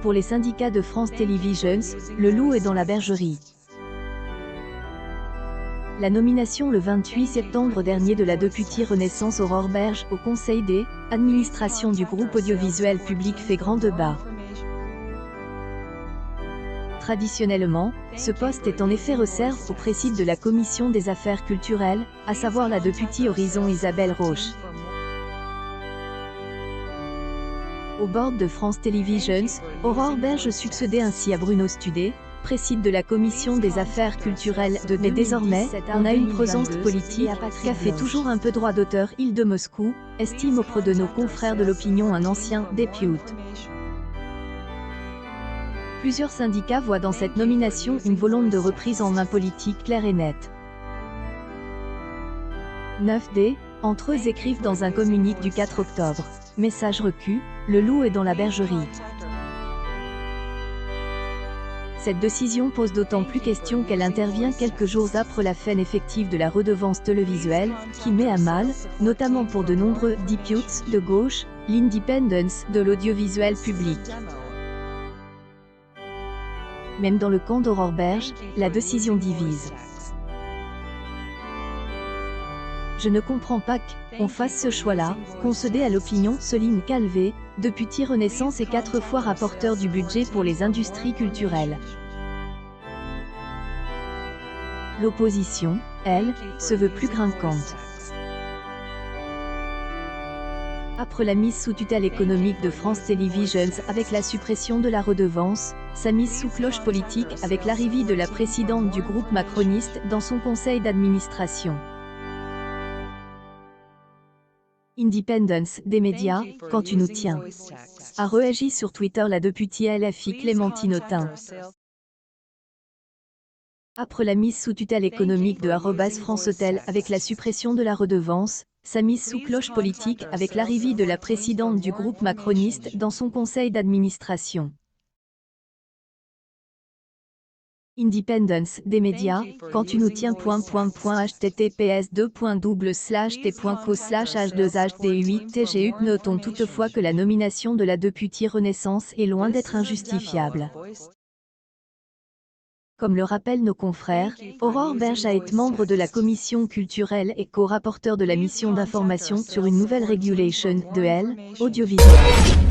Pour les syndicats de France Televisions, le loup est dans la bergerie. La nomination le 28 septembre dernier de la députée Renaissance Aurore Berge au Conseil d'administration du groupe audiovisuel public fait grand débat. Traditionnellement, ce poste est en effet réservé au président de la Commission des affaires culturelles, à savoir la députée Horizon Isabelle Roche. Au board de France Televisions, Aurore Berge succédait ainsi à Bruno Studé, président de la Commission des affaires culturelles mais désormais, on a une présence politique, qu'a fait toujours un peu droit d'auteur Île de Moscou, estime auprès de nos confrères de l'opinion un ancien député. Plusieurs syndicats voient dans cette nomination une volonté de reprise en main politique claire et nette. 9D, entre eux écrivent dans un communiqué du 4 octobre. Message reçu, le loup est dans la bergerie. Cette décision pose d'autant plus question qu'elle intervient quelques jours après la fin effective de la redevance télévisuelle, qui met à mal, notamment pour de nombreux députés de gauche, l'indépendance de l'audiovisuel public. Même dans le camp d'Aurore Berge, la décision divise. Je ne comprends pas qu'on fasse ce choix-là, qu'on cède à l'opinion, Soline Calvé, députée Renaissance et 4 fois rapporteur du budget pour les industries culturelles. L'opposition, elle, se veut plus grinçante. Après la mise sous tutelle économique de France Televisions avec la suppression de la redevance, sa mise sous cloche politique avec l'arrivée de la présidente du groupe macroniste dans son conseil d'administration. Indépendance des médias, quand tu nous tiens. A réagi sur Twitter la députée LFI Clémentine Autain. Après la mise sous tutelle économique de @France Hôtel avec la suppression de la redevance, sa mise sous cloche politique avec l'arrivée de la présidente du groupe macroniste dans son conseil d'administration. Indépendance des médias, quand tu nous tiens. https://t.co/h2hd8tgu. Notons toutefois que la nomination de la députée Renaissance est loin d'être injustifiable. Comme le rappellent nos confrères, Aurore Berge a été membre de la commission culturelle et co-rapporteur de la mission d'information sur une nouvelle régulation de l'audiovisuel.